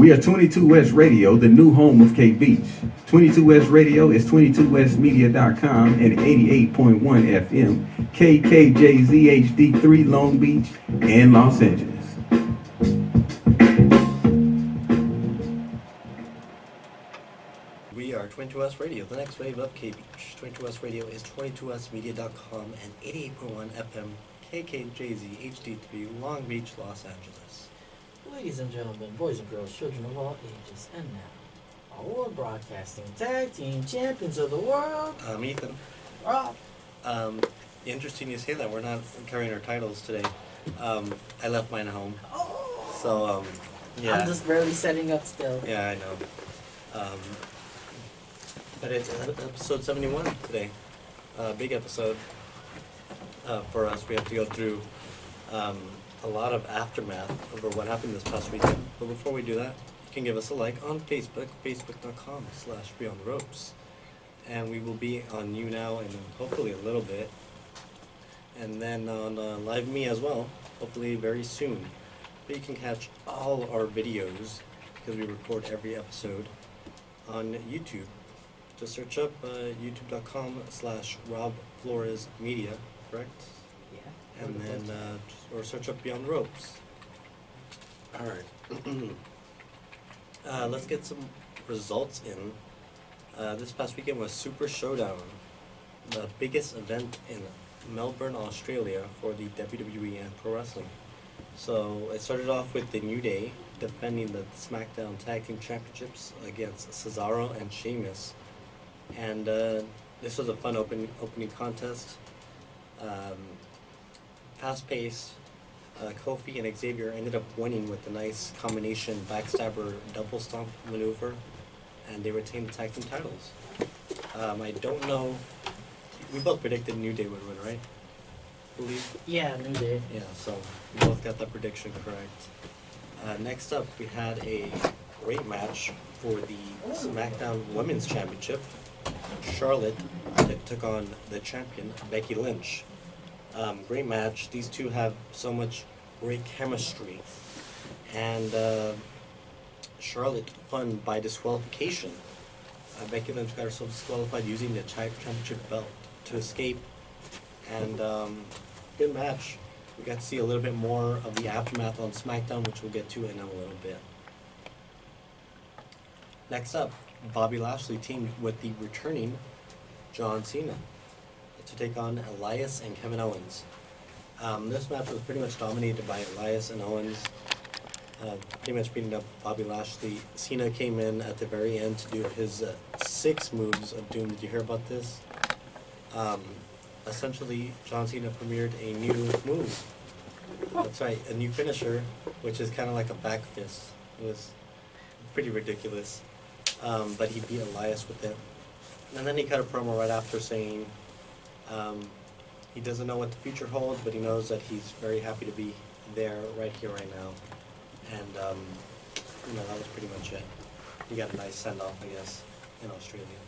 We are 22 West Radio, the new home of K Beach. 22 West Radio is 22westmedia.com and 88.1 FM, KKJZ HD3 Long Beach and Los Angeles. We are 22 West Radio, the next wave of K Beach. 22 West Radio is 22westmedia.com and 88.1 FM, KKJZ HD3 Long Beach, Los Angeles. Ladies and gentlemen, boys and girls, children of all ages, and now, our World Broadcasting Tag Team Champions of the World. I'm Ethan. Rob. Interesting you say that. We're not carrying our titles today. I left mine at home. Oh. So, yeah. I'm just barely setting up still. Yeah, I know. But it's episode 71 today. Big episode for us. We have to go through a lot of aftermath over what happened this past weekend. But before we do that, you can give us a like on Facebook, facebook.com/BeyondTheRopes. And we will be on you now in hopefully a little bit. And then on Live Me as well, hopefully very soon. But you can catch all our videos, because we record every episode, on YouTube. Just search up youtube.com/Rob Flores Media, correct? Yeah. And then, or search up Beyond the Ropes. Alright. Let's get some results in. This past weekend was Super Showdown, the biggest event in Melbourne, Australia for the WWE and Pro Wrestling. So it started off with the New Day defending the SmackDown Tag Team Championships against Cesaro and Sheamus. And this was a fun opening contest. Fast-paced. Kofi and Xavier ended up winning with a nice combination backstabber double stomp maneuver, and they retained the tag team titles. I don't know. We both predicted New Day would win, right? I believe. Yeah, New Day. Yeah, so we both got that prediction correct. Next up, we had a great match for the SmackDown Women's Championship. Charlotte took on the champion, Becky Lynch. Great match. These two have so much great chemistry. And Charlotte won by disqualification. Becky Lynch got herself disqualified using the championship belt to escape. And good match. We got to see a little bit more of the aftermath on SmackDown, which we'll get to in a little bit. Next up, Bobby Lashley teamed with the returning John Cena to take on Elias and Kevin Owens. This match was pretty much dominated by Elias and Owens, pretty much beating up Bobby Lashley. Cena came in at the very end to do his 6 moves of doom. Did you hear about this? Essentially, John Cena premiered a new move. That's right, a new finisher, which is kind of like a back fist. It was pretty ridiculous, but he beat Elias with it. And then he cut a promo right after saying he doesn't know what the future holds, but he knows that he's very happy to be there right here, right now. And, that was pretty much it. He got a nice send-off, I guess, in Australia.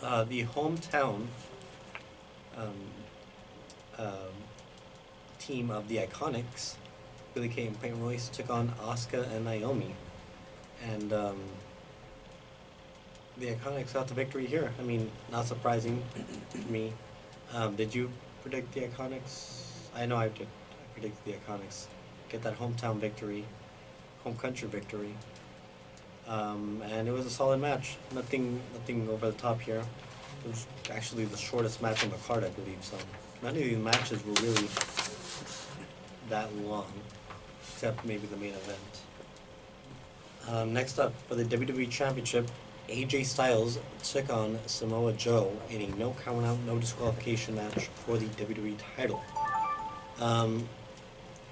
The hometown team of the Iconics, Billie Kay and Peyton Royce, took on Asuka and Naomi. And the Iconics got the victory here. I mean, not surprising to me. Did you predict the Iconics? I know I did. I predicted the Iconics get that hometown victory, home country victory. And it was a solid match. Nothing over the top here. It was actually the shortest match on the card, I believe. So none of these matches were really that long, except maybe the main event. Next up, for the WWE Championship, AJ Styles took on Samoa Joe in a no count out, no disqualification match for the WWE title.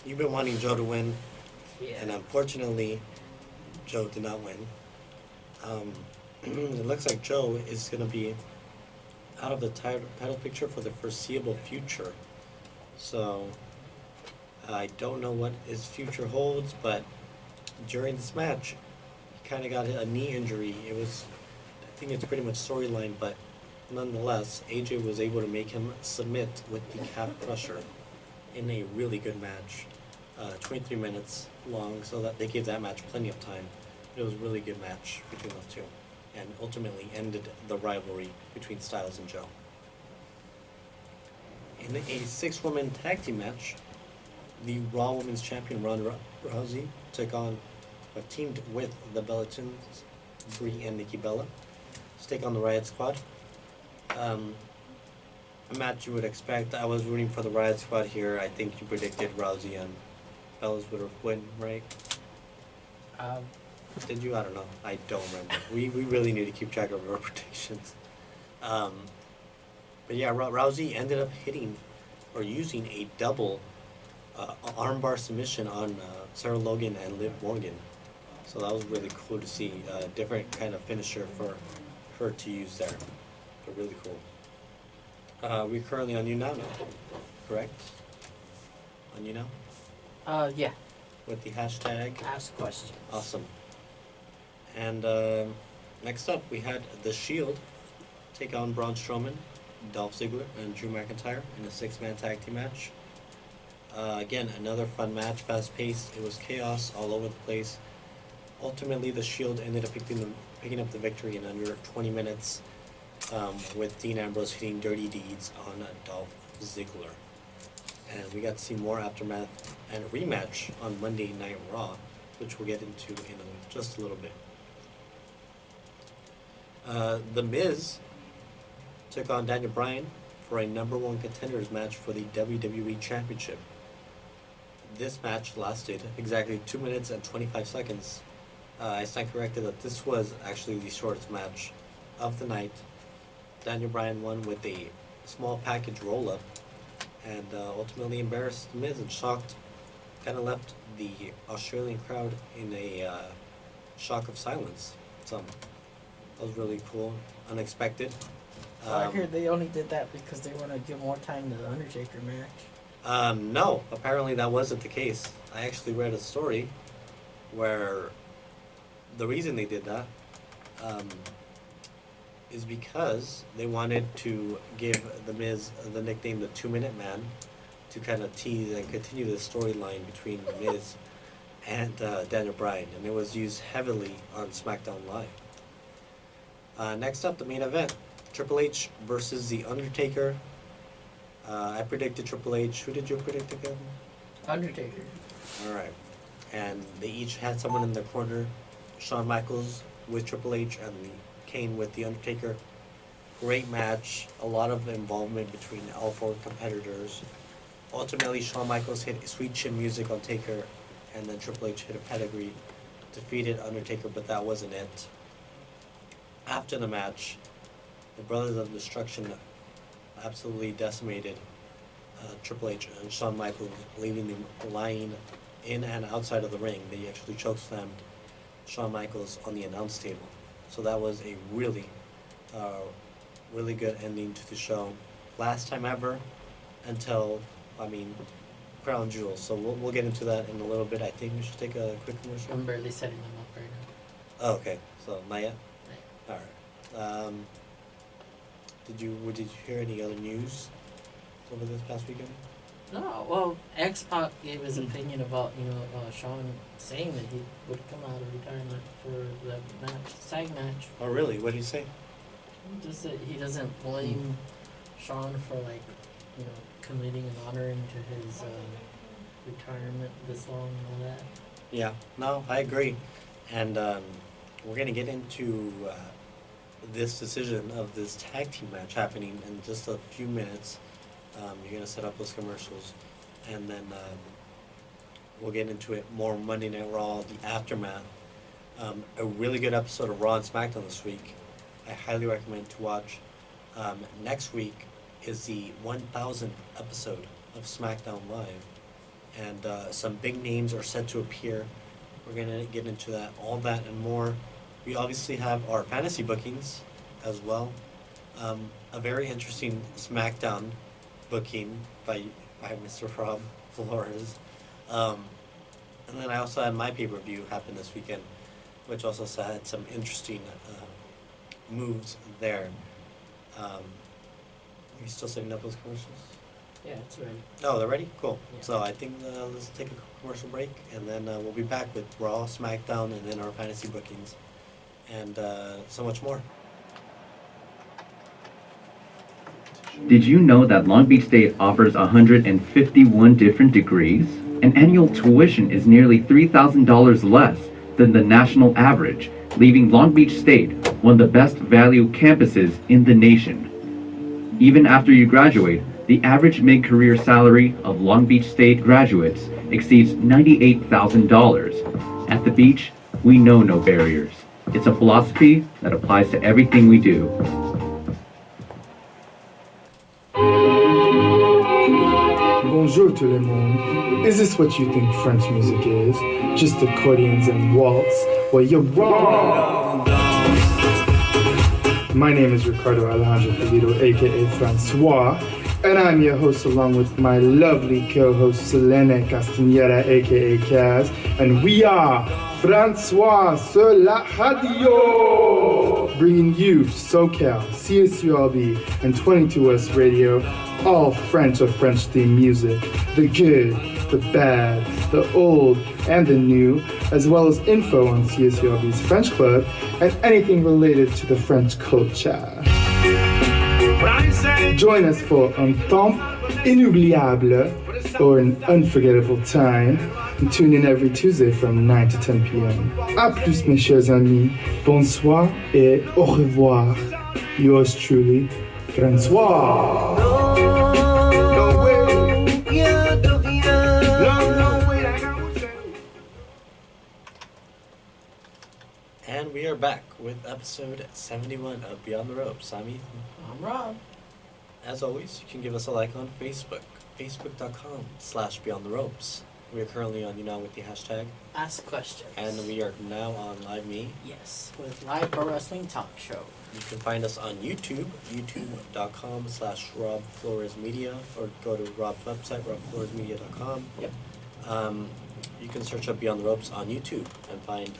You've been wanting Joe to win, and unfortunately, Joe did not win. It looks like Joe is going to be out of the title picture for the foreseeable future. So, I don't know what his future holds, but during this match, he kind of got a knee injury. I think it's pretty much storyline, but nonetheless, AJ was able to make him submit with the calf crusher in a really good match. 23 minutes long, so that they gave that match plenty of time. It was a really good match between those two, and ultimately ended the rivalry between Styles and Joe. In a 6-woman tag team match, the Raw Women's Champion Ronda Rousey teamed with the Bellatons, Brie and Nikki Bella, to take on the Riot Squad. A match you would expect. I was rooting for the Riot Squad here. I think you predicted Rousey and Bellas would have won, right? Did you? I don't know. I don't remember. We really need to keep track of our predictions. But yeah, Rousey ended up hitting or using a double armbar submission on Sarah Logan and Liv Morgan. So that was really cool to see. A different kind of finisher for her to use there. But really cool. We're currently on You Now, correct? On You Now? Yeah. With the hashtag? Ask questions. Awesome. And next up, we had The Shield take on Braun Strowman, Dolph Ziggler, and Drew McIntyre in a 6-man tag team match. Again, another fun match, fast-paced. It was chaos all over the place. Ultimately, The Shield ended up picking up the victory in under 20 minutes with Dean Ambrose hitting dirty deeds on Dolph Ziggler. And we got to see more aftermath and a rematch on Monday Night Raw, which we'll get into in just a little bit. The Miz took on Daniel Bryan for a number 1 contenders match for the WWE Championship. This match lasted exactly 2 minutes and 25 seconds. I stand corrected that this was actually the shortest match of the night. Daniel Bryan won with a small package roll-up and ultimately embarrassed The Miz and kind of left the Australian crowd in a shock of silence. So that was really cool, unexpected. I heard they only did that because they want to give more time to the Undertaker match. No, apparently that wasn't the case. I actually read a story where the reason they did that is because they wanted to give The Miz the nickname the 2-Minute Man to kind of tease and continue the storyline between The Miz and Daniel Bryan, and it was used heavily on SmackDown Live. Next up, the main event, Triple H versus The Undertaker. I predicted Triple H. Who did you predict again? Undertaker. Alright. And they each had someone in their corner. Shawn Michaels with Triple H and Kane with The Undertaker. Great match. A lot of involvement between all 4 competitors. Ultimately, Shawn Michaels hit sweet chin music on Taker, and then Triple H hit a pedigree, defeated Undertaker, but that wasn't it. After the match, the Brothers of Destruction absolutely decimated Triple H and Shawn Michaels, leaving them lying in and outside of the ring. They actually chokeslammed Shawn Michaels on the announce table. So that was a really, really good ending to the show. Last time ever until, Crown Jewel. So we'll get into that in a little bit. I think we should take a quick commercial. I'm barely setting them up right now. Oh, okay. So not yet? Right. Alright. Did you hear any other news over this past weekend? No, well, X-Pac gave his opinion about, Shawn saying that he would come out of retirement for the match, tag match. Oh, really? What did he say? Just that he doesn't blame Shawn for, committing and honoring to his retirement this long and all that. Yeah, no, I agree. And we're going to get into this decision of this tag team match happening in just a few minutes. You're going to set up those commercials, and then we'll get into it more Monday Night Raw, the aftermath. A really good episode of Raw and SmackDown this week. I highly recommend to watch. Next week is the 1000th episode of SmackDown Live, and some big names are set to appear. We're going to get into that, all that and more. We obviously have our fantasy bookings as well. A very interesting SmackDown booking by Mr. Rob Flores. And then I also had my pay-per-view happen this weekend, which also had some interesting moves there. Are you still setting up those commercials? Yeah, it's ready. Oh, they're ready? Cool. Yeah. So I think let's take a commercial break, and then we'll be back with Raw, SmackDown, and then our fantasy bookings, and so much more. Did you know that Long Beach State offers 151 different degrees? And annual tuition is nearly $3,000 less than the national average, leaving Long Beach State one of the best value campuses in the nation. Even after you graduate, the average mid-career salary of Long Beach State graduates exceeds $98,000. At the beach, we know no barriers. It's a philosophy that applies to everything we do. Bonjour tout le monde. Is this what you think French music is? Just accordions and waltz? Well, you're wrong! My name is Ricardo Alejandro Polito, aka Francois, and I'm your host along with my lovely co-host Selene Castañeda, aka Kaz, and we are Francois sur la radio, bringing you SoCal, CSULB, and 22S Radio, all French or French-themed music, the good, the bad, the old, and the new, as well as info on CSULB's French Club and anything related to the French culture. Join us for un temps inoubliable, or an unforgettable time, and tune in every Tuesday from 9 to 10 p.m. A plus, mes chers amis. Bonsoir et au revoir. Yours truly, Francois. And we are back with episode 71 of Beyond the Ropes. I'm Ethan. I'm Rob. As always, you can give us a like on Facebook, facebook.com/Beyond the Ropes. We are currently on with the hashtag, Ask questions. and we are now on Live Me. Yes, with Live Pro Wrestling Talk Show. You can find us on YouTube, youtube.com/Rob Flores Media, or go to Rob's website, robfloresmedia.com. Yep. You can search up Beyond the Ropes on YouTube and find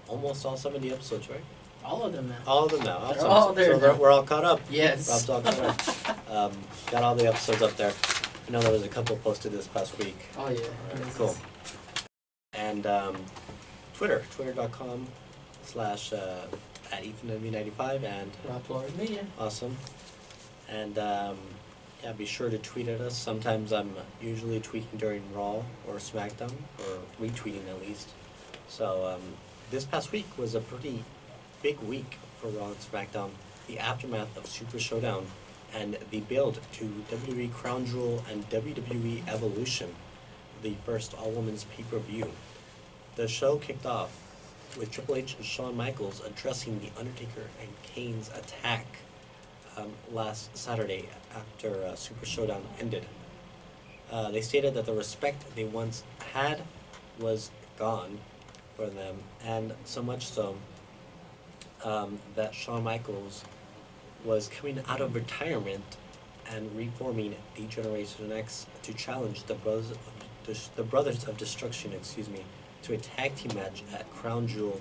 almost all 70 episodes, right? All of them now. All of them now. They're Awesome. all there So now. we're all caught up. Yes. Rob's all caught up. Got all the episodes up there. I know there was a couple posted this past week. Oh, yeah. Alright, cool. And Twitter.com/@EthanMV95 and Rob Flores Media. awesome. And yeah, be sure to tweet at us. Sometimes I'm usually tweeting during Raw or SmackDown, or retweeting at least. So this past week was a pretty big week for Raw and SmackDown. The aftermath of Super Showdown and the build to WWE Crown Jewel and WWE Evolution, the first all-women's pay-per-view. The show kicked off with Triple H and Shawn Michaels addressing The Undertaker and Kane's attack last Saturday after Super Showdown ended. They stated that the respect they once had was gone for them, and so much so that Shawn Michaels was coming out of retirement and reforming the Generation X to challenge the Brothers of Destruction, to a tag team match at Crown Jewel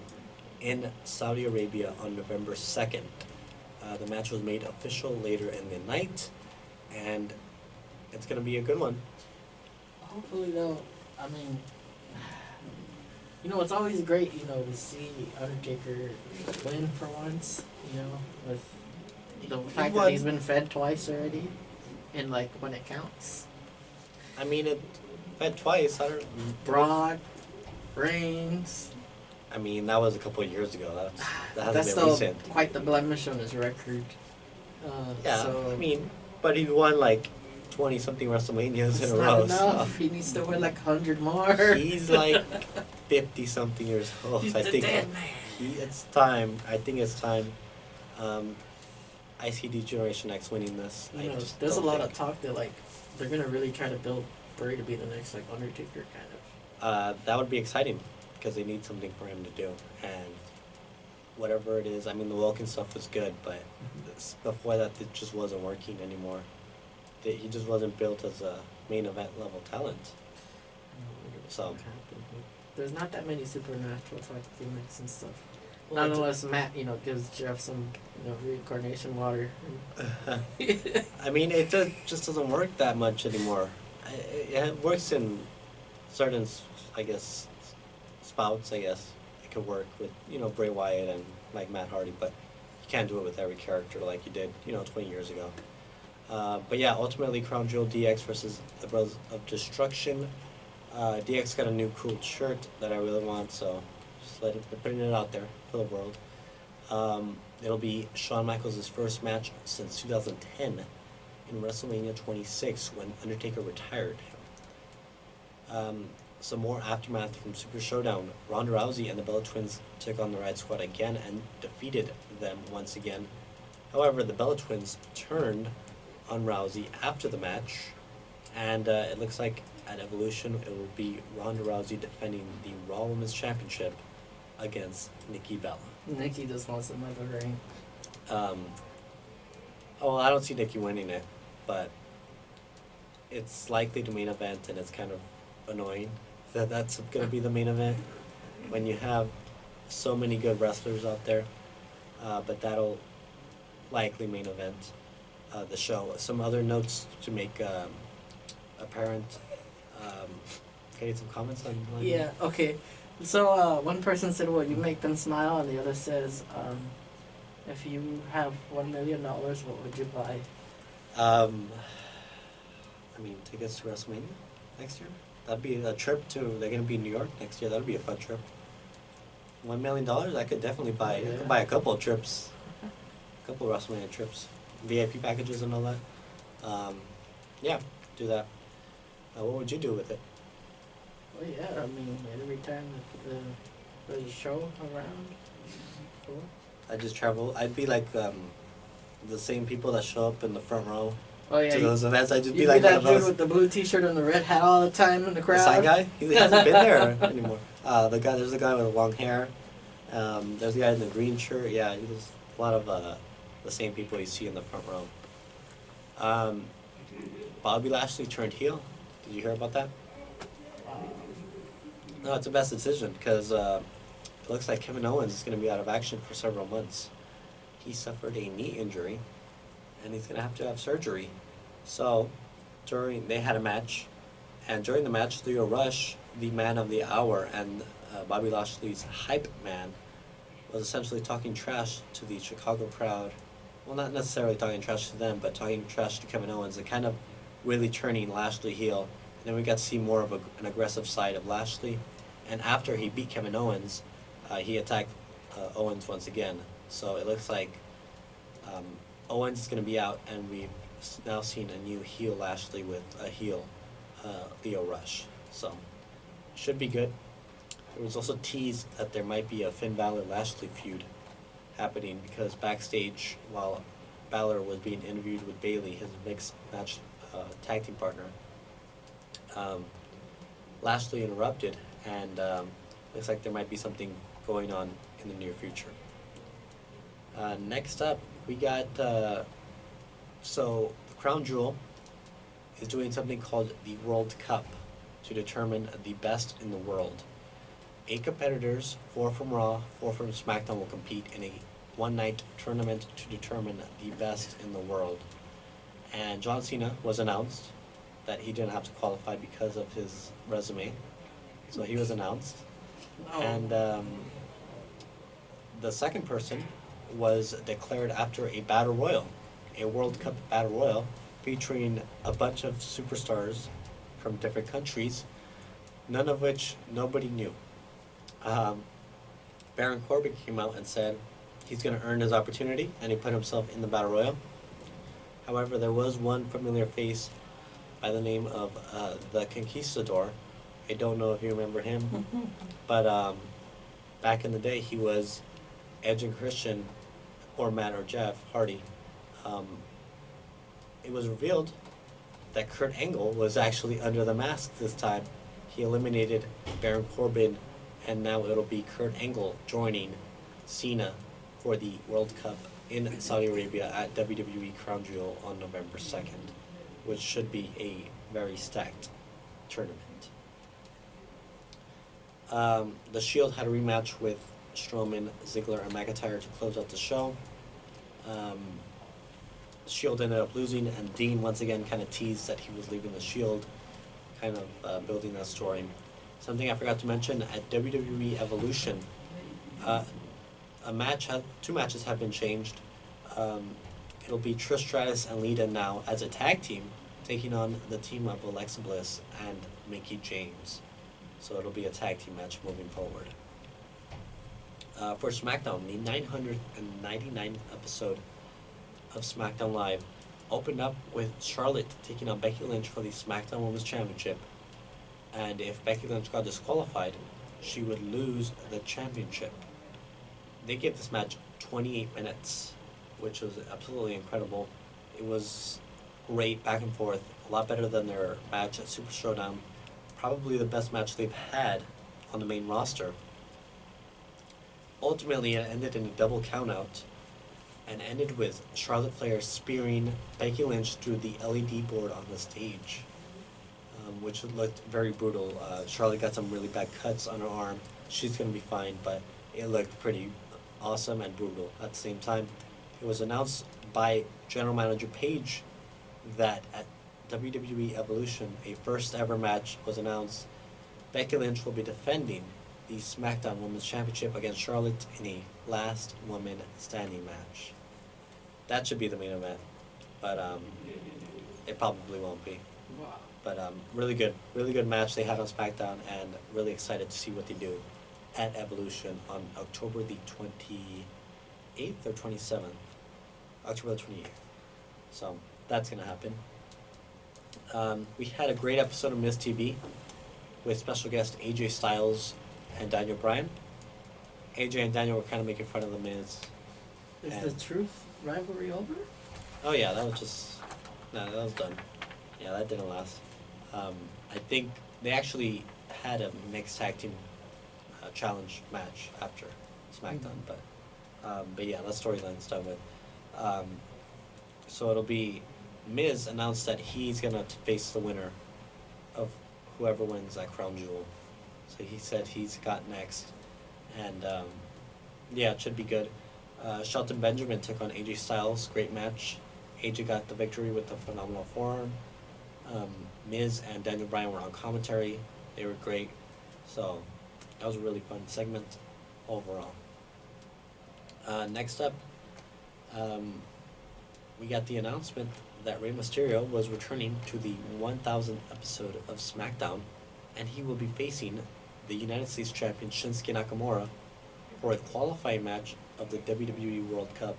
in Saudi Arabia on November 2nd. The match was made official later in the night, and it's going to be a good one. Hopefully, though, I mean, it's always great, to see Undertaker win for once, with the fact that he's been fed twice already, and, when it counts. I mean, it fed twice. Brock, Reigns. I mean, that was a couple of years ago. That hasn't That's been still recent. quite the blemish on his record. Yeah, So I mean, but he won 20-something WrestleManias it's in a not row. enough. He needs to win 100 more. He's 50-something years old. He's I the think dead man. it's time. I think it's time. I see the Generation X winning this. There's a lot of talk that they're gonna really try to build Bray to be the next Undertaker kind of. That would be exciting because they need something for him to do, and whatever it is. I mean, the Wilkins stuff was good, but before that, it just wasn't working anymore. He just wasn't built as a main event level talent. So There's not that many supernatural type gimmicks and stuff. Well, Not unless Matt, gives Jeff some, reincarnation water. I mean, it just doesn't work that much anymore. It works in certain, I guess, spouts. I guess it could work with Bray Wyatt and like Matt Hardy, but you can't do it with every character like you did 20 years ago. But yeah, ultimately, Crown Jewel DX versus the Brothers of Destruction. DX got a new cool shirt that I really want, so just putting it out there for the world. It'll be Shawn Michaels' first match since 2010 in WrestleMania 26 when Undertaker retired him. Some more aftermath from Super Showdown. Ronda Rousey and the Bella Twins took on the Riot Squad again and defeated them once again. However, the Bella Twins turned on Rousey after the match, and it looks like at Evolution it will be Ronda Rousey defending the Raw Women's Championship against Nikki Bella. Nikki just wants another ring. I don't see Nikki winning it, but it's likely the main event, and it's kind of annoying that that's going to be the main event when you have so many good wrestlers out there. But that'll likely main event the show. Some other notes to make apparent. Getting some comments on. Yeah. Okay. So one person said, "Well, you make them smile," and the other says, "If you have $1 million, what would you buy?" I mean, tickets to WrestleMania next year. That'd be a trip to. They're gonna be in New York next year. That'd be a fun trip. $1 million, I could definitely buy. I could buy a couple of trips, a couple of WrestleMania trips, VIP packages and all that. Yeah, do that. What would you do with it? Well, yeah. I mean, every time there's a show around. Cool. I just travel. I'd be like the same people that show up in the front row Oh yeah. to those events. I'd just be You'd like be one that of dude those. with the blue T-shirt and the red hat all the time in the The crowd. side guy? He hasn't been there anymore. There's a guy with long hair. There's a guy in the green shirt. Yeah, there's a lot of the same people you see in the front row. Bobby Lashley turned heel. Did you hear about that? No, it's the best decision because it looks like Kevin Owens is going to be out of action for several months. He suffered a knee injury, and he's going to have surgery. So, they had a match, and during the match, Leo Rush, the man of the hour, and Bobby Lashley's hype man, was essentially talking trash to the Chicago crowd. Well, not necessarily talking trash to them, but talking trash to Kevin Owens, and kind of really turning Lashley heel. And then we got to see more of an aggressive side of Lashley. And after he beat Kevin Owens, he attacked Owens once again. So it looks like Owens is going to be out, and we've now seen a new heel Lashley with a heel Leo Rush. So should be good. There was also teased that there might be a Finn Balor-Lashley feud happening because backstage, while Balor was being interviewed with Bayley, his mixed match tag team partner, Lashley interrupted, and looks like there might be something going on in the near future. Next up, we got so the Crown Jewel is doing something called the World Cup to determine the best in the world. 8 competitors, 4 from Raw, 4 from SmackDown, will compete in a one-night tournament to determine the best in the world. And John Cena was announced that he didn't have to qualify because of his resume, so he was announced. Oh. And the second person was declared after a battle royal, a World Cup battle royal, featuring a bunch of superstars from different countries, none of which nobody knew. Baron Corbin came out and said he's going to earn his opportunity, and he put himself in the battle royal. However, there was one familiar face by the name of the Conquistador. I don't know if you remember him, but back in the day, he was Edge and Christian, or Matt or Jeff Hardy. It was revealed that Kurt Angle was actually under the mask this time. He eliminated Baron Corbin, and now it'll be Kurt Angle joining Cena for the World Cup in Saudi Arabia at WWE Crown Jewel on November 2nd, which should be a very stacked tournament. The Shield had a rematch with Strowman, Ziggler, and McIntyre to close out the show. Shield ended up losing, and Dean once again kind of teased that he was leaving the Shield, kind of building that story. Something I forgot to mention, at WWE Evolution, two matches have been changed. It'll be Trish Stratus and Lita now as a tag team, taking on the team of Alexa Bliss and Mickie James. So it'll be a tag team match moving forward. For SmackDown, the 999th episode of SmackDown Live opened up with Charlotte taking on Becky Lynch for the SmackDown Women's Championship. And if Becky Lynch got disqualified, she would lose the championship. They gave this match 28 minutes, which was absolutely incredible. It was great back and forth, a lot better than their match at Super Showdown. Probably the best match they've had on the main roster. Ultimately, it ended in a double countout and ended with Charlotte Flair spearing Becky Lynch through the LED board on the stage, which looked very brutal. Charlotte got some really bad cuts on her arm. She's going to be fine, but it looked pretty awesome and brutal at the same time. It was announced by General Manager Paige that at WWE Evolution, a first ever match was announced. Becky Lynch will be defending the SmackDown Women's Championship against Charlotte in a last woman standing match. That should be the main event, but it probably won't be. Wow. But really good match they had on SmackDown, and really excited to see what they do at Evolution on October the 28th or 27th. October the 28th. So that's gonna happen. We had a great episode of Miz TV with special guest AJ Styles and Daniel Bryan. AJ and Daniel were kind of making fun of the Miz. Is And- the truth rivalry over? Oh yeah, that was done. Yeah, that didn't last. I think they actually had a mixed tag team challenge match after SmackDown, but yeah, that storyline's done with. So it'll be Miz announced that he's gonna face the winner of whoever wins that crown jewel. So he said he's got next, and yeah, it should be good. Shelton Benjamin took on AJ Styles, great match. AJ got the victory with the phenomenal forearm. Miz and Daniel Bryan were on commentary. They were great. So that was a really fun segment overall. Next up, we got the announcement that Rey Mysterio was returning to the 1000th episode of SmackDown, and he will be facing the United States champion Shinsuke Nakamura for a qualifying match of the WWE World Cup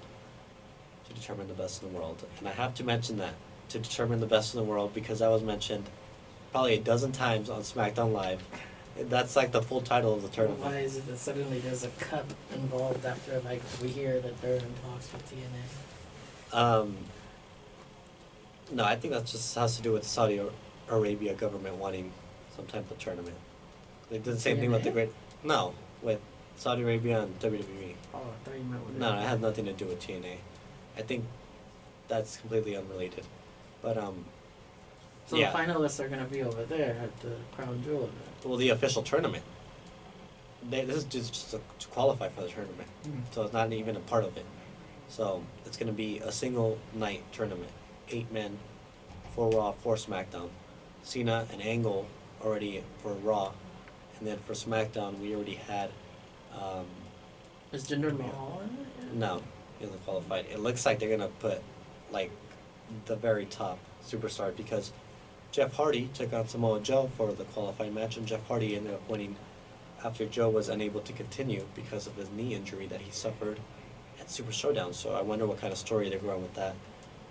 to determine the best in the world. And I have to mention that, to determine the best in the world, because that was mentioned probably a dozen times on SmackDown Live. That's like the full title of the tournament. Why is it that suddenly there's a cup involved after like we hear that they're in talks with TNA? No, I think that just has to do with Saudi Arabia government wanting some type of tournament. They did the same thing with the TNA? great. No, with Saudi Arabia and WWE. Oh, I thought you meant with No, it had nothing to do with TNA. I think that's completely unrelated. But So yeah. the finalists are gonna be over there at the Crown Jewel event. Well, the official tournament. This is just to qualify for the tournament, so it's not even a part of it. So it's going to be a single night tournament, 8 men, 4 Raw, 4 SmackDown. Cena and Angle already for Raw, and then for SmackDown we already had. Is Jinder Mahal in it? No, he hasn't qualified. It looks like they're going to put like the very top superstar, because Jeff Hardy took on Samoa Joe for the qualifying match, and Jeff Hardy ended up winning after Joe was unable to continue because of his knee injury that he suffered at Super Showdown. So I wonder what kind of story they're going with that.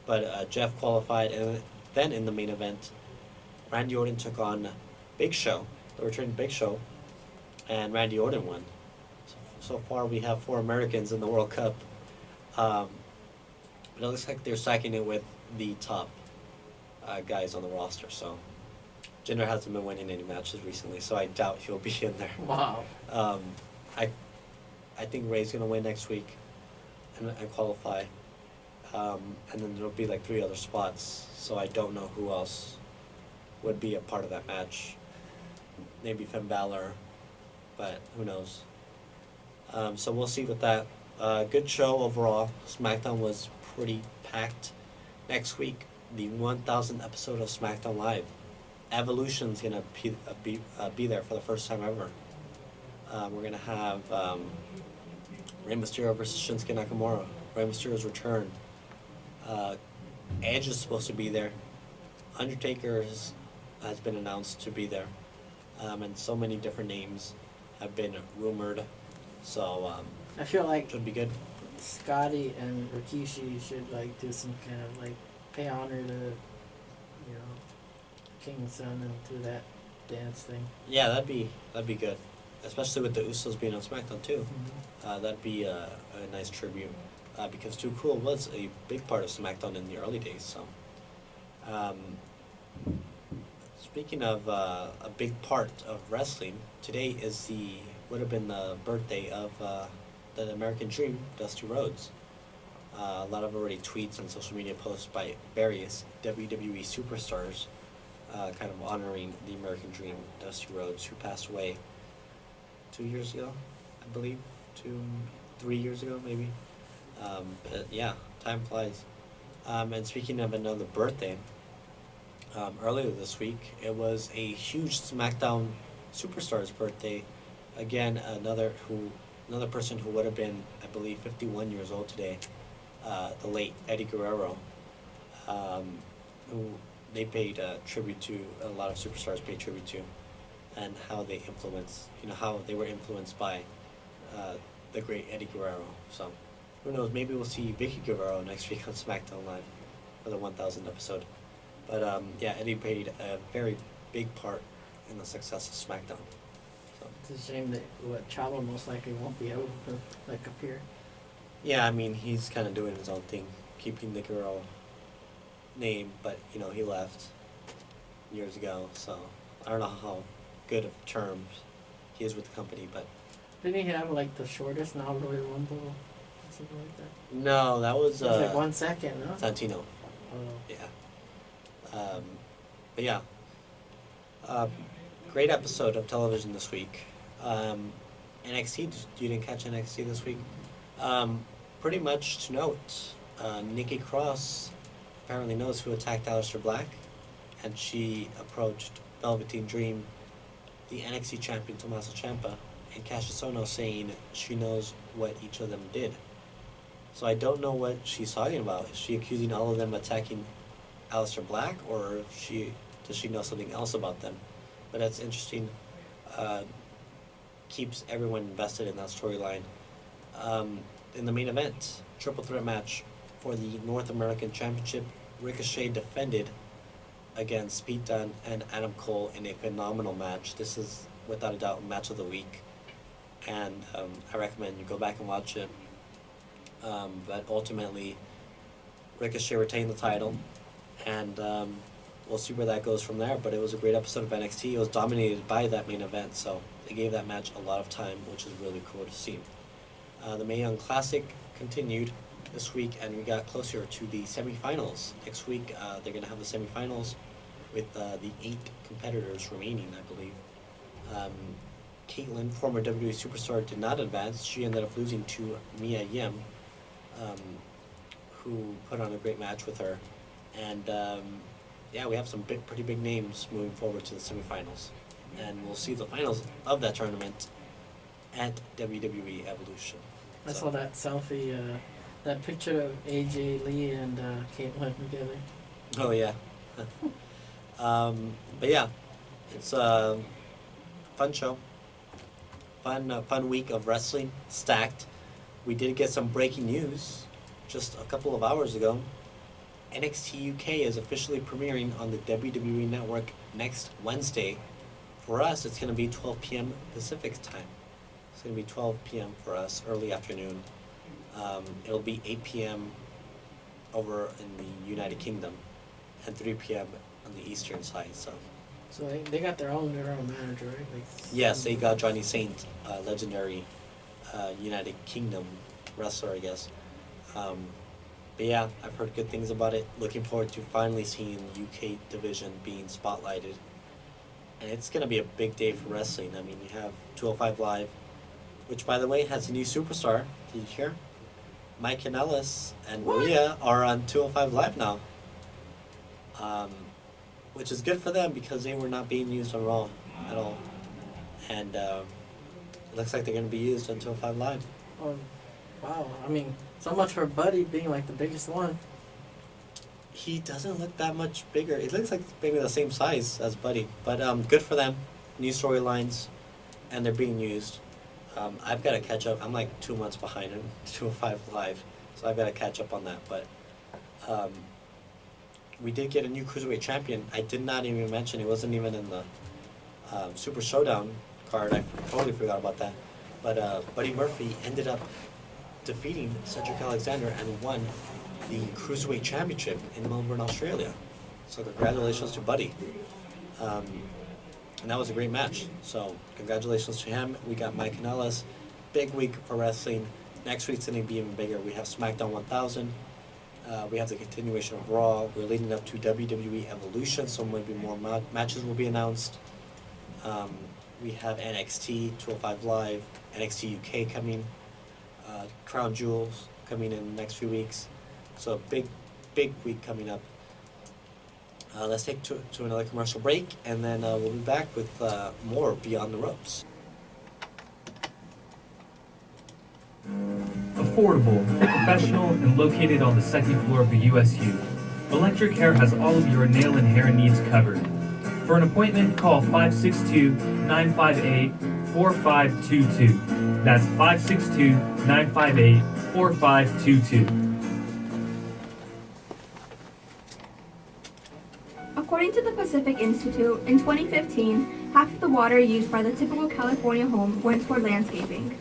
But Jeff qualified, and then in the main event, Randy Orton took on Big Show, the returning Big Show, and Randy Orton won. So far we have 4 Americans in the World Cup. But it looks like they're stacking it with the top guys on the roster. So Jinder hasn't been winning any matches recently, so I doubt he'll be in there. Wow. I think Ray's gonna win next week and qualify, and then there'll be like 3 other spots. So I don't know who else would be a part of that match. Maybe Finn Balor, but who knows? So we'll see with that. Good show overall. SmackDown was pretty packed. Next week, the 1000th episode of SmackDown Live. Evolution's gonna be there for the first time ever. We're gonna have Rey Mysterio versus Shinsuke Nakamura. Rey Mysterio's return. Edge is supposed to be there. Undertaker has been announced to be there. And so many different names have been rumored. So I feel like should be good. Scotty and Rikishi should like do some kind of like pay honor to, you know, King's son and do that dance thing. Yeah, that'd be good. Especially with the Usos being on SmackDown too. That'd be a nice tribute. Because Too Cool was a big part of SmackDown in the early days. So, speaking of a big part of wrestling, today would have been the birthday of the American Dream, Dusty Rhodes. A lot of already tweets and social media posts by various WWE superstars, kind of honoring the American Dream, Dusty Rhodes, who passed away 2 years ago, I believe, 3 years ago maybe. But yeah, time flies. And speaking of another birthday, earlier this week, it was a huge SmackDown superstar's birthday. Again, another person who would have been, I believe, 51 years old today, the late Eddie Guerrero, who they paid tribute to, a lot of superstars paid tribute to, and how they how they were influenced by the great Eddie Guerrero. So, who knows, maybe we'll see Vicky Guerrero next week on SmackDown Live for the 1000th episode. But yeah, Eddie played a very big part in the success of SmackDown. So. It's a shame that Chavo most likely won't be able to like appear. Yeah, I mean, he's kind of doing his own thing, keeping the Guerrero name, but he left years ago, so I don't know how good of terms he is with the company, but Didn't he have like the shortest now Royal Rumble or something like that? no, that was It was like 1 second, no? Santino. Oh. Yeah. But yeah, great episode of television this week. NXT, you didn't catch NXT this week? Pretty much to note, Nikki Cross apparently knows who attacked Aleister Black, and she approached Velveteen Dream, the NXT champion Tommaso Ciampa, and Cassius Ohno, saying she knows what each of them did. So I don't know what she's talking about. Is she accusing all of them of attacking Aleister Black, or does she know something else about them? But that's interesting. Keeps everyone invested in that storyline. In the main event, triple threat match for the North American Championship, Ricochet defended against Pete Dunne and Adam Cole in a phenomenal match. This is without a doubt match of the week, and I recommend you go back and watch it. But ultimately, Ricochet retained the title, and we'll see where that goes from there. But it was a great episode of NXT. It was dominated by that main event, so they gave that match a lot of time, which is really cool to see. The Mae Young Classic continued this week, and we got closer to the semifinals. Next week, they're going to have the semifinals with the 8 competitors remaining, I believe. Caitlyn, former WWE superstar, did not advance. She ended up losing to Mia Yim, who put on a great match with her. And yeah, we have some pretty big names moving forward to the semifinals. And we'll see the finals of that tournament at WWE Evolution. I saw that selfie, that picture of AJ Lee and Caitlyn together. Oh, yeah. But yeah, it's a fun show. Fun week of wrestling, stacked. We did get some breaking news just a couple of hours ago. NXT UK is officially premiering on the WWE Network next Wednesday. For us, it's going to be 12 p.m. Pacific time. It's going to be 12 p.m. for us, early afternoon. It'll be 8 p.m. over in the United Kingdom and 3 p.m. on the eastern side. So they got their own manager, right? Like, yes, they got Johnny Saint, legendary United Kingdom wrestler, I guess. But yeah, I've heard good things about it. Looking forward to finally seeing the UK division being spotlighted. And it's going to be a big day for wrestling. I mean, you have 205 Live which by the way has a new superstar. Did you hear? Mike and Ellis and Maria are on 205 Live now. Which is good for them because they were not being used on Raw at all. And it looks like they're going to be used on 205 Live. Oh, wow. I mean, so much for Buddy being like the biggest one. He doesn't look that much bigger. It looks like maybe the same size as Buddy. But good for them. New storylines. And they're being used. I've got to catch up. I'm like 2 months behind him, 205 Live. So I've got to catch up on that. But we did get a new Cruiserweight champion. I did not even mention. It wasn't even in the Super Showdown card. I totally forgot about that. But Buddy Murphy ended up defeating Cedric Alexander and won the Cruiserweight Championship in Melbourne, Australia. So congratulations to Buddy. And that was a great match. So congratulations to him. We got Mike Kanellis. Big week for wrestling. Next week's going to be even bigger. We have SmackDown 1000. We have the continuation of Raw. We're leading up to WWE Evolution, so maybe more matches will be announced. We have NXT 205 Live, NXT UK coming, Crown Jewels coming in the next few weeks. So big week coming up. Let's take to another commercial break, and then we'll be back with more Beyond the Ropes. Affordable, professional, and located on the second floor of the USU. Electric Hair has all of your nail and hair needs covered. For an appointment, call 562-958-4522. That's 562-958-4522. According to the Pacific Institute, in 2015, half of the water used by the typical California home went toward landscaping.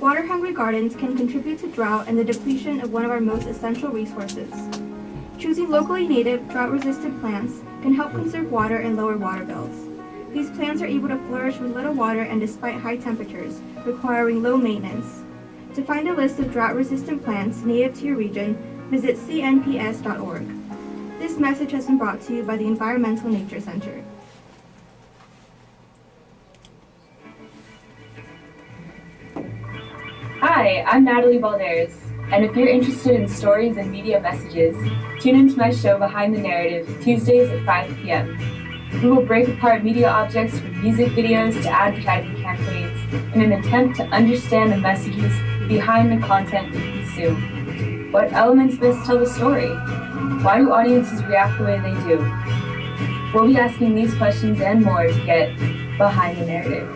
Water-hungry gardens can contribute to drought and the depletion of one of our most essential resources. Choosing locally native, drought-resistant plants can help conserve water and lower water bills. These plants are able to flourish with little water and despite high temperatures, requiring low maintenance. To find a list of drought-resistant plants native to your region, visit cnps.org. This message has been brought to you by the Environmental Nature Center. Hi, I'm Natalie Balderas, and if you're interested in stories and media messages, tune into my show Behind the Narrative, Tuesdays at 5 p.m. We will break apart media objects from music videos to advertising campaigns in an attempt to understand the messages behind the content we consume. What elements best tell the story? Why do audiences react the way they do? We'll be asking these questions and more to get behind the narrative.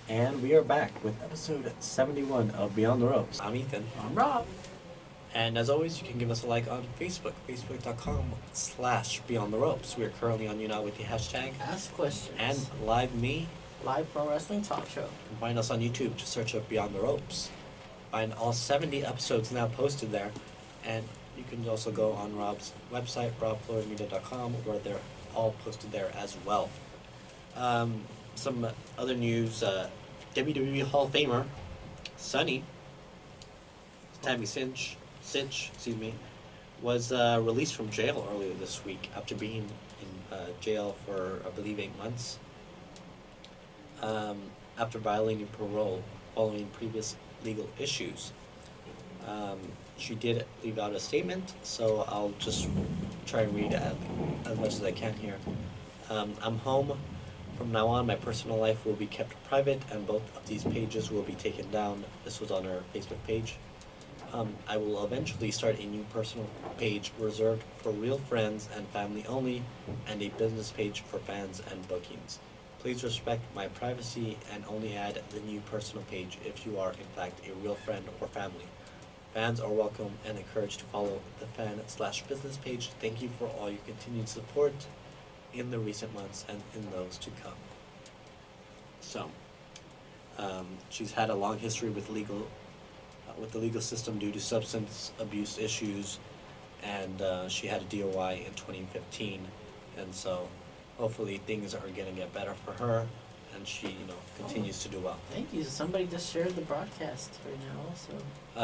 And we are back with episode 71 of Beyond the Ropes. I'm Ethan. I'm Rob. And as always, you can give us a like on Facebook, facebook.com/Beyond the Ropes. We are currently on YouNow with the hashtag Ask questions. and Live Me. Live pro wrestling talk show. And find us on YouTube. Just search up Beyond the Ropes. Find all 70 episodes now posted there. And you can also go on Rob's website, robfloresmedia.com, where they're all posted there as well. Some other news, WWE Hall of Famer, Sonny, Tammy Cinch, was released from jail earlier this week after being in jail for, I believe, 8 months. After violating parole following previous legal issues. She did leave out a statement, so I'll just try and read as much as I can here. I'm home. From now on, my personal life will be kept private, and both of these pages will be taken down. This was on her Facebook page. I will eventually start a new personal page reserved for real friends and family only, and a business page for fans and bookings. Please respect my privacy and only add the new personal page if you are in fact a real friend or family. Fans are welcome and encouraged to follow the fan/business page. Thank you for all your continued support in the recent months and in those to come. So, she's had a long history with the legal system due to substance abuse issues, and she had a DOI in 2015, and so hopefully things are going to get better for her, and she, continues to do well. Thank you. Somebody just shared the broadcast right now also.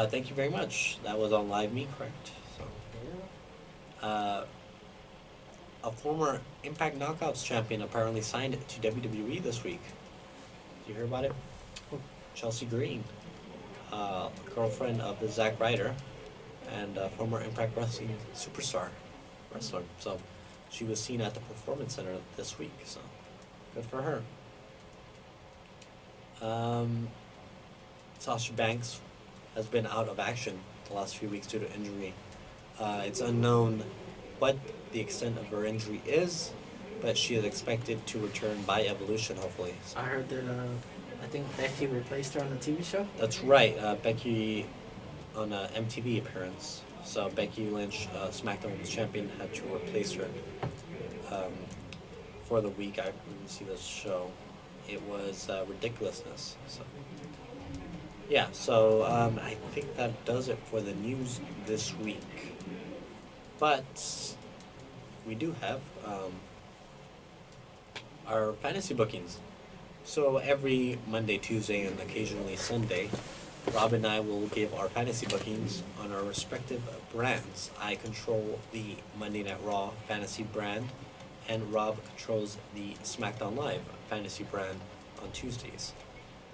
Thank you very much. That was on Live Me, correct? So, Yeah. a former Impact Knockouts champion apparently signed to WWE this week. Did you hear about it? Chelsea Green, girlfriend of the Zack Ryder, and former Impact Wrestling superstar wrestler. So she was seen at the Performance Center this week. So good for her. Sasha Banks has been out of action the last few weeks due to injury. It's unknown what the extent of her injury is, but she is expected to return by Evolution, hopefully. So I heard that I think Becky replaced her on the TV show. that's right, Becky on an MTV appearance. So Becky Lynch, SmackDown Women's Champion, had to replace her for the week. I didn't see this show. It was ridiculousness. So yeah, so I think that does it for the news this week. But we do have our fantasy bookings. So every Monday, Tuesday, and occasionally Sunday, Rob and I will give our fantasy bookings on our respective brands. I control the Monday Night Raw fantasy brand, and Rob controls the SmackDown Live fantasy brand on Tuesdays.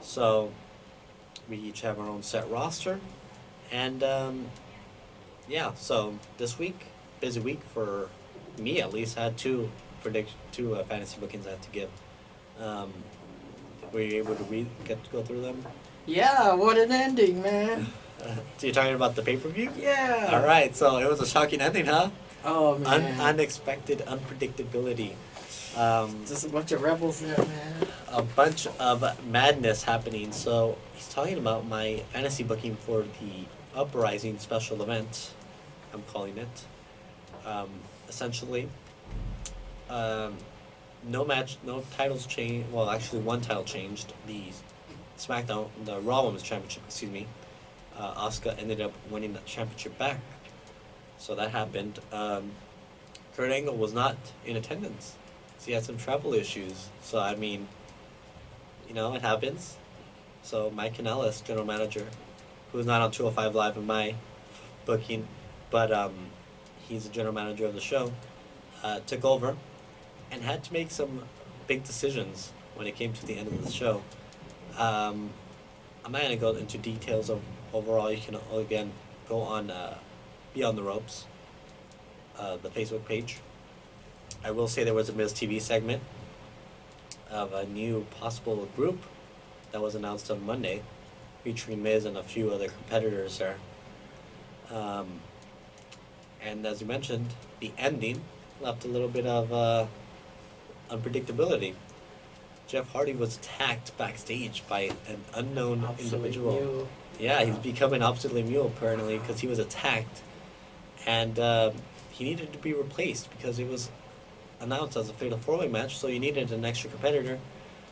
So we each have our own set roster, and yeah. So this week, busy week for me at least. Had two fantasy bookings I had to give. Were you able to get to go through them? Yeah, what an ending, man. So you're talking about the pay-per-view? Yeah. All right. So it was a shocking ending, huh? Oh man. Unexpected unpredictability. Just a bunch of rebels there, man. A bunch of madness happening. So he's talking about my fantasy booking for the Uprising special event, I'm calling it. Essentially, no titles changed. Well, actually, one title changed. The Raw Women's Championship, Asuka ended up winning the championship back. So that happened. Kurt Angle was not in attendance. So he had some travel issues. So, I mean, it happens. So Mike Kanellis, general manager, who's not on 205 Live in my booking, but he's the general manager of the show, took over and had to make some big decisions when it came to the end of the show. I'm not going to go into details of overall. You can, again, go on Beyond the Ropes, the Facebook page. I will say there was a Miz TV segment of a new possible group that was announced on Monday, featuring Miz and a few other competitors there. And as you mentioned, the ending left a little bit of unpredictability. Jeff Hardy was attacked backstage by an unknown individual. Mule. Yeah, he's becoming obsolete mule apparently because he was attacked, and he needed to be replaced because it was announced as a fatal four-way match, so you needed an extra competitor.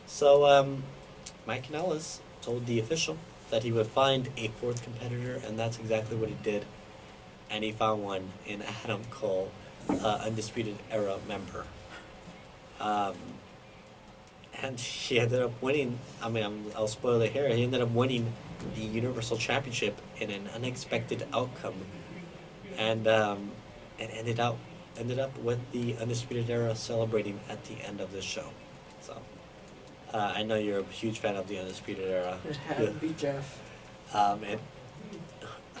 So Mike Kanellis told the official that he would find a fourth competitor, and that's exactly what he did. And he found one in Adam Cole, Undisputed Era member. And he ended up winning. I'll spoil it here. He ended up winning the Universal Championship in an unexpected outcome, and it ended up with the Undisputed Era celebrating at the end of this show. So I know you're a huge fan of the Undisputed Era. It had to be Jeff. And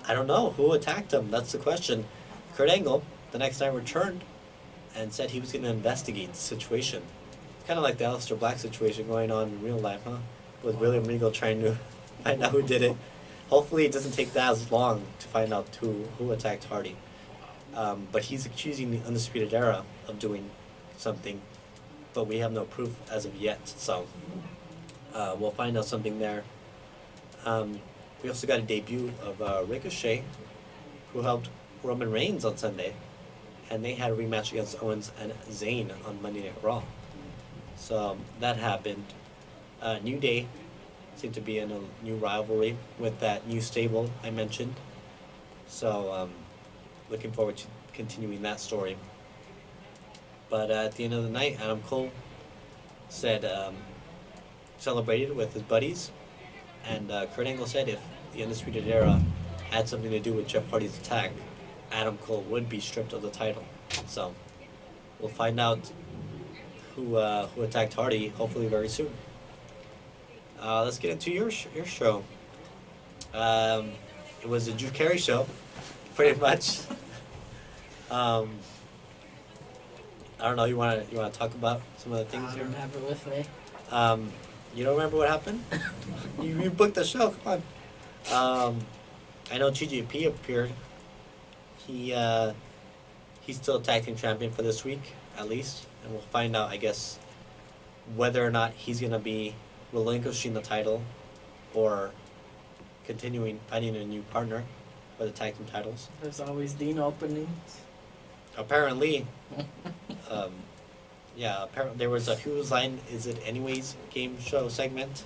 I don't know who attacked him. That's the question. Kurt Angle the next night returned and said he was going to investigate the situation. Kind of like the Aleister Black situation going on in real life, huh? With William Regal trying to find out who did it. Hopefully it doesn't take that as long to find out who attacked Hardy. But he's accusing the Undisputed Era of doing something, but we have no proof as of yet. So we'll find out something there. We also got a debut of Ricochet, who helped Roman Reigns on Sunday, and they had a rematch against Owens and Zayn on Monday Night Raw. So that happened. New Day seemed to be in a new rivalry with that new stable I mentioned. So looking forward to continuing that story. But at the end of the night, Adam Cole said celebrated with his buddies, and Kurt Angle said if the Undisputed Era had something to do with Jeff Hardy's attack, Adam Cole would be stripped of the title. So we'll find out who attacked Hardy hopefully very soon. Let's get into your show. It was a Drew Carey show, pretty much. I don't know. You wanna talk about some of the things I here? don't have it with me. You don't remember what happened? you booked the show. Come on. I know GGP appeared. He's still a tag team champion for this week, at least, and we'll find out, I guess, whether or not he's gonna be relinquishing the title or continuing finding a new partner for the tag team titles. There's always Dean openings. Apparently, apparently there was a Whose Line Is It Anyways game show segment.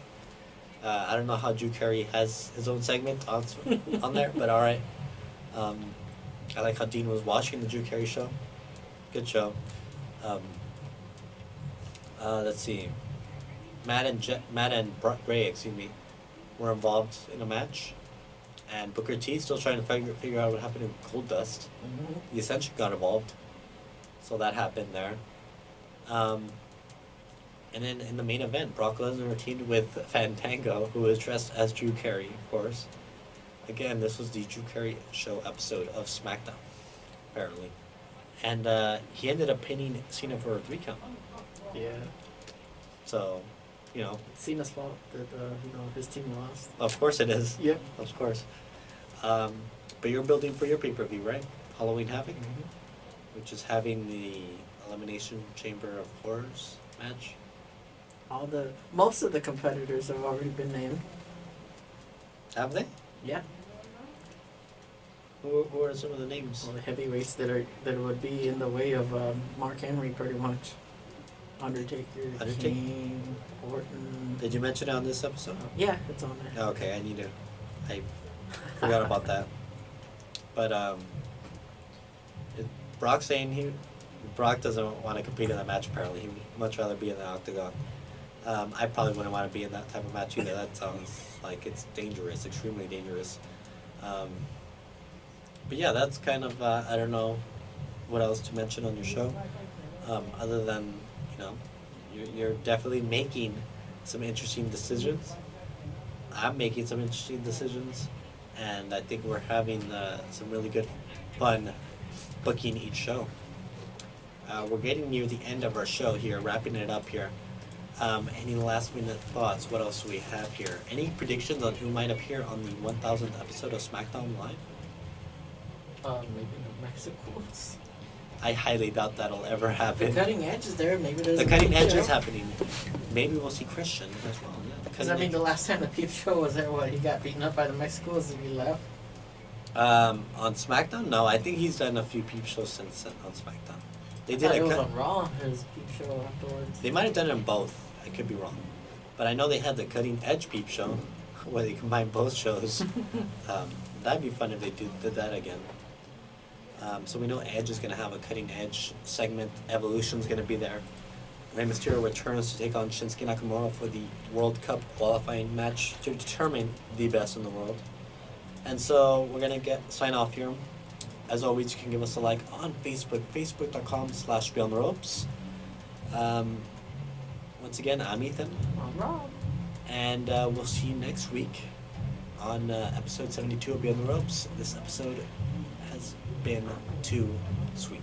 I don't know how Drew Carey has his own segment on there, but all right. I like how Dean was watching the Drew Carey show. Good show. Let's see. Matt and Ray, were involved in a match, and Booker T still trying to figure out what happened in Gold Dust. Mm-hmm. The Ascension got involved, so that happened there. And then in the main event, Brock Lesnar teamed with Fandango, who was dressed as Drew Carey, of course. Again, this was the Drew Carey show episode of SmackDown, apparently. And he ended up pinning Cena for a 3 count. Yeah. So, you know. It's Cena's fault that his team lost. Of course it is. Yep. Of course. But you're building for your pay-per-view, right? Halloween Havoc? Mm-hmm. Which is having the Elimination Chamber of Horrors match. Most of the competitors have already been named. Have they? Yeah. Who are some of the names? Well, the heavyweights that would be in the way of Mark Henry, pretty much. Undertaker, King, Orton. Did you mention it on this episode? Yeah, it's on there. Okay, I forgot about that. But Brock's saying Brock doesn't want to compete in that match. Apparently, he would much rather be in the octagon. I probably wouldn't want to be in that type of match either. That sounds like it's dangerous, extremely dangerous. But yeah, that's kind of I don't know what else to mention on your show, other than you're definitely making some interesting decisions. I'm making some interesting decisions, and I think we're having some really good fun booking each show. We're getting near the end of our show here, wrapping it up here. Any last minute thoughts? What else do we have here? Any predictions on who might appear on the 1000th episode of SmackDown Live? Maybe the Mexicans. I highly doubt that'll ever happen. The Cutting Edge is there. Maybe there's the a Cutting Peep Edge Show. is happening. Maybe we'll see Christian as well. Yeah, Because I mean, the last time the Peep Show was there, he got beaten up by the Mexicans and he left. on SmackDown, no, I think he's done a few Peep Shows since then on SmackDown. They did it was cut. on Raw. His Peep Show afterwards. They might have done it in both. I could be wrong, but I know they had the Cutting Edge Peep Show, where they combined both shows. That'd be fun if they did that again. So we know Edge is going to have a Cutting Edge segment. Evolution's going to be there. Rey Mysterio returns to take on Shinsuke Nakamura for the World Cup qualifying match to determine the best in the world. And so we're going to sign off here. As always, you can give us a like on Facebook, facebook.com/BeyondTheRopes. Once again, I'm Ethan. I'm Rob. And we'll see you next week on episode 72 of Beyond the Ropes. This episode has been too sweet.